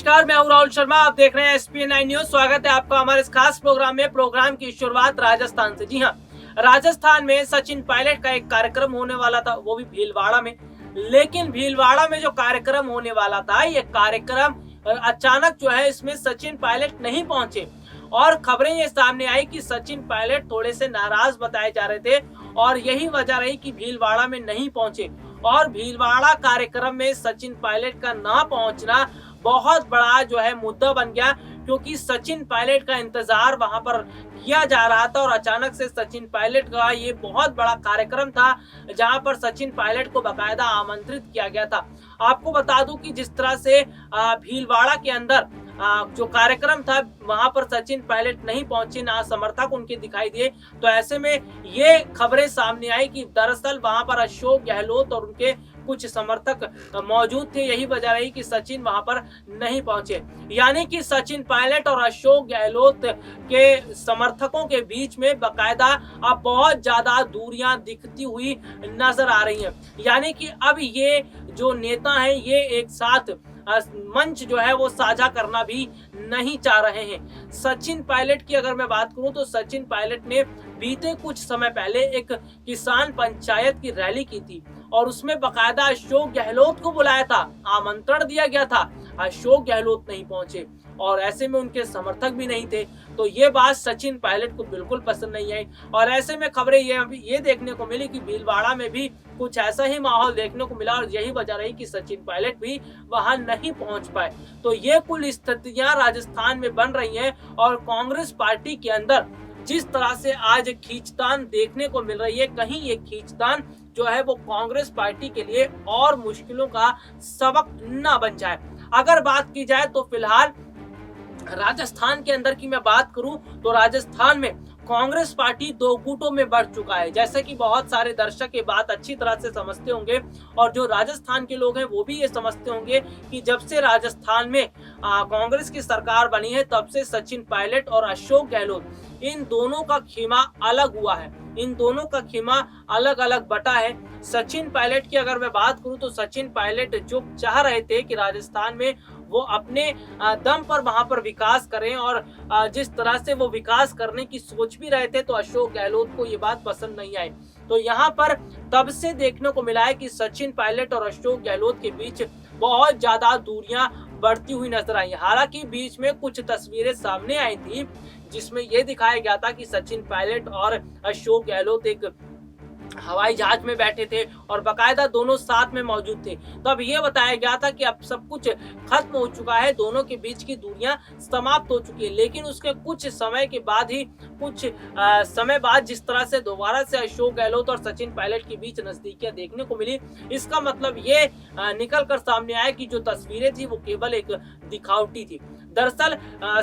नमस्कार, मैं हूं राहुल शर्मा। आप देख रहे हैं SPN9 न्यूज। स्वागत है आपका हमारे इस खास प्रोग्राम में। प्रोग्राम की शुरुआत राजस्थान से। जी हां, राजस्थान में सचिन पायलट का एक कार्यक्रम होने वाला था, वो भी भीलवाड़ा में। लेकिन भीलवाड़ा में जो कार्यक्रम होने वाला था, ये कार्यक्रम अचानक जो है इसमें सचिन पायलट नहीं पहुंचे और खबरें ये सामने आई कि सचिन पायलट थोड़े से नाराज बताए जा रहे थे और यही वजह रही कि भीलवाड़ा में नहीं पहुंचे। और भीलवाड़ा कार्यक्रम में सचिन पायलट का ना पहुंचना बहुत बड़ा जो है मुद्दा बन गया, क्योंकि सचिन पायलट का इंतजार वहां पर किया जा रहा था और अचानक से सचिन पायलट का ये बहुत बड़ा कार्यक्रम था जहां पर सचिन पायलट को बाकायदा आमंत्रित किया गया था। आपको बता दूं कि जिस तरह से भीलवाड़ा के अंदर जो कार्यक्रम था वहां पर सचिन पायलट नहीं पहुंचे, ना समर्थक उनके दिखाई दिए। तो ऐसे में ये खबरें सामने आई कि दरअसल वहां पर अशोक गहलोत और उनके कुछ समर्थक मौजूद थे। यही वजह रही कि सचिन वहां पर नहीं पहुंचे। यानी कि सचिन पायलट और अशोक गहलोत के समर्थकों के बीच में बाकायदा अब बहुत ज्यादा दूरियां दिखती हुई नजर आ रही हैं। यानी कि अब ये जो नेता हैं ये एक साथ मंच जो है वो साझा करना भी नहीं चाह रहे हैं। सचिन पायलट की अगर मैं बात करूं तो सचिन पायलट ने बीते कुछ समय पहले एक किसान पंचायत की रैली की थी और उसमें बाकायदा अशोक गहलोत को बुलाया था, आमंत्रण दिया गया था। अशोक गहलोत नहीं पहुंचे और ऐसे में उनके समर्थक भी नहीं थे। तो ये बात सचिन पायलट को बिल्कुल पसंद नहीं आई और ऐसे में खबरें ये देखने को मिली कि भीलवाड़ा में भी कुछ ऐसा ही माहौल देखने को मिला और यही वजह रही कि सचिन पायलट भी वहां नहीं पहुंच पाए। तो ये कुल स्थितियां राजस्थान में बन रही हैं और कांग्रेस पार्टी के अंदर जिस तरह से आज खींचतान देखने को मिल रही है, कहीं ये खींचतान जो है वो कांग्रेस पार्टी के लिए और मुश्किलों का सबक ना बन जाए। अगर बात की जाए तो फिलहाल राजस्थान के अंदर की मैं बात करूं तो राजस्थान में कांग्रेस पार्टी दो गुटों में बढ़ चुका है। जैसे कि बहुत सारे दर्शक ये बात अच्छी तरह से समझते होंगे और जो राजस्थान के लोग हैं वो भी ये समझते होंगे कि जब से राजस्थान में कांग्रेस की सरकार बनी है तब से सचिन पायलट और अशोक गहलोत इन दोनों का खेमा अलग हुआ है, इन दोनों का खेमा अलग अलग बटा है। सचिन पायलट की अगर मैं बात करूं तो सचिन पायलट जो चाह रहे थे कि राजस्थान में वो अपने दम पर वहां पर विकास करें और जिस तरह से वो विकास करने की सोच भी रहे थे तो अशोक गहलोत को ये बात पसंद नहीं आई। तो यहाँ पर तब से देखने को मिला है कि सचिन पायलट और अशोक गहलोत के बीच बहुत ज्यादा दूरियां बढ़ती हुई नजर आई। हालांकि बीच में कुछ तस्वीरें सामने आई थी जिसमें यह दिखाया गया था कि सचिन पायलट और अशोक गहलोत एक हवाई जहाज में बैठे थे और बकायदा दोनों साथ में मौजूद थे। तब ये बताया गया था कि अब सब कुछ खत्म हो चुका है, दोनों के बीच की दूरियां समाप्त हो चुकी है। लेकिन उसके कुछ समय के बाद ही समय बाद जिस तरह से दोबारा से अशोक गहलोत और सचिन पायलट के बीच नजदीकियां देखने को मिली, इसका मतलब ये निकल कर सामने आया कि जो तस्वीरें थी वो केवल एक दिखावटी थी। दरअसल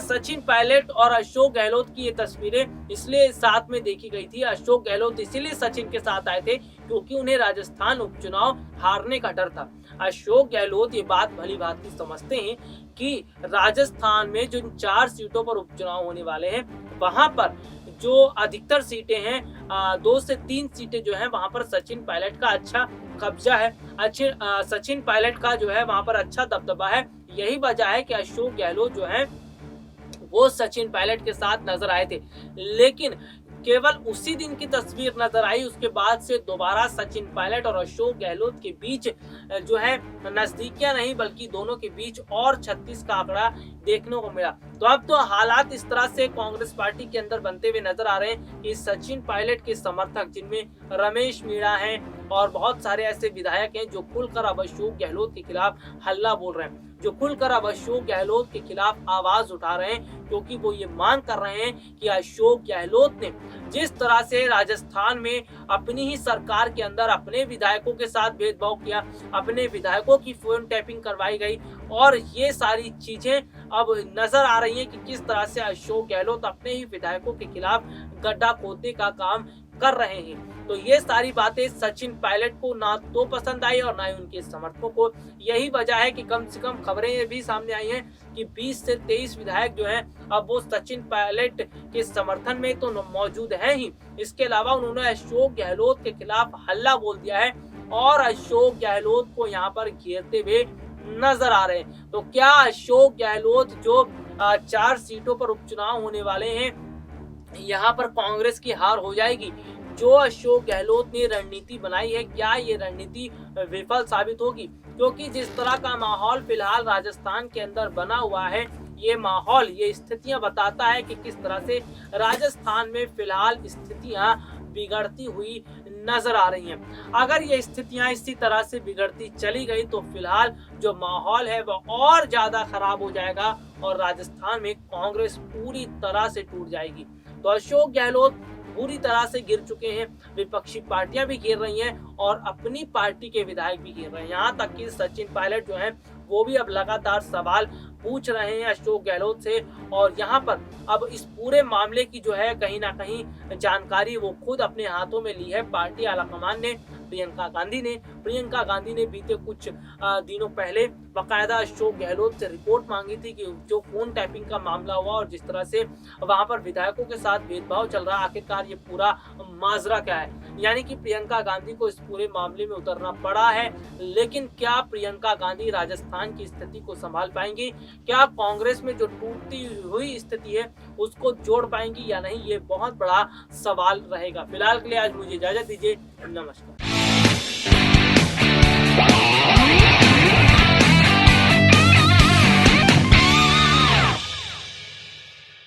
सचिन पायलट और अशोक गहलोत की ये तस्वीरें इसलिए साथ में देखी गई थी, अशोक गहलोत इसीलिए सचिन के साथ आए थे क्योंकि उन्हें राजस्थान उपचुनाव हारने का डर था। अशोक गहलोत ये बात भली भांति समझते हैं कि राजस्थान में जो 4 सीटों पर उपचुनाव होने वाले हैं वहां पर जो अधिकतर सीटें हैं 2 से 3 सीटें जो हैं वहां पर सचिन पायलट का अच्छा कब्जा है, सचिन पायलट का जो है वहां पर अच्छा दबदबा है। यही वजह है कि अशोक गहलोत जो है वो सचिन पायलट के साथ नजर आए थे। लेकिन केवल उसी दिन की तस्वीर नजर आई, उसके बाद से दोबारा सचिन पायलट और अशोक गहलोत के बीच जो है नजदीकियां नहीं बल्कि दोनों के बीच और 36 का आंकड़ा देखने को मिला। तो अब तो हालात इस तरह से कांग्रेस पार्टी के अंदर बनते हुए नजर आ रहे हैं कि सचिन पायलट के समर्थक जिनमें रमेश मीणा हैं और बहुत सारे ऐसे विधायक हैं जो खुलकर अब अशोक गहलोत के खिलाफ हल्ला बोल रहे हैं, जो खुलकर अब अशोक गहलोत के खिलाफ आवाज उठा रहे हैं, क्योंकि वो ये मांग कर रहे हैं कि अशोक गहलोत ने जिस तरह से राजस्थान में अपनी ही सरकार के अंदर अपने विधायकों के साथ भेदभाव किया, अपने विधायकों की फोन टैपिंग करवाई गई और ये सारी चीजें अब नजर आ रही हैं कि किस तरह से अशोक गहलोत अपने ही विधायकों के खिलाफ गड्ढा खोदने का काम कर रहे हैं। तो ये सारी बातें सचिन पायलट को ना तो पसंद आई और ना ही उनके समर्थकों को। यही वजह है कि कम से कम खबरें ये भी सामने आई हैं कि 20 से 23 विधायक जो हैं अब वो सचिन पायलट के समर्थन में तो मौजूद हैं ही, इसके अलावा उन्होंने अशोक गहलोत के खिलाफ हल्ला बोल दिया है और अशोक गहलोत को यहाँ पर घेरते हुए नजर आ रहे हैं। तो क्या अशोक गहलोत जो 4 सीटों पर उपचुनाव होने वाले हैं, यहाँ पर कांग्रेस की हार हो जाएगी? जो अशोक गहलोत ने रणनीति बनाई है, क्या ये रणनीति विफल साबित होगी? क्योंकि जिस तरह का माहौल फिलहाल राजस्थान के अंदर बना हुआ है, ये माहौल, ये स्थितियां बताता है कि किस तरह से राजस्थान में फिलहाल स्थितियां बिगड़ती हुई नजर आ रही हैं। अगर ये स्थितियां इसी तरह से बिगड़ती चली गई तो फिलहाल जो माहौल है वह और ज्यादा खराब हो जाएगा और राजस्थान में कांग्रेस पूरी तरह से टूट जाएगी। तो अशोक गहलोत पूरी तरह से गिर चुके हैं, विपक्षी पार्टियां भी गिर रही हैं और अपनी पार्टी के विधायक भी गिर रहे हैं। यहाँ तक कि सचिन पायलट जो है वो भी अब लगातार सवाल पूछ रहे हैं अशोक गहलोत से, और यहाँ पर अब इस पूरे मामले की जो है कहीं ना कहीं जानकारी वो खुद अपने हाथों में ली है पार्टी आलाकमान ने, प्रियंका गांधी ने बीते कुछ दिनों पहले बाकायदा अशोक गहलोत से रिपोर्ट मांगी थी कि जो फोन टैपिंग का मामला हुआ और जिस तरह से वहां पर विधायकों के साथ भेदभाव चल रहा, आखिरकार ये पूरा माजरा क्या है। यानी कि प्रियंका गांधी को इस पूरे मामले में उतरना पड़ा है। लेकिन क्या प्रियंका गांधी राजस्थान की स्थिति को संभाल पाएंगी? क्या कांग्रेस में जो टूटती हुई स्थिति है उसको जोड़ पाएंगी या नहीं, ये बहुत बड़ा सवाल रहेगा। फिलहाल के लिए आज मुझे इजाजत दीजिए, नमस्कार।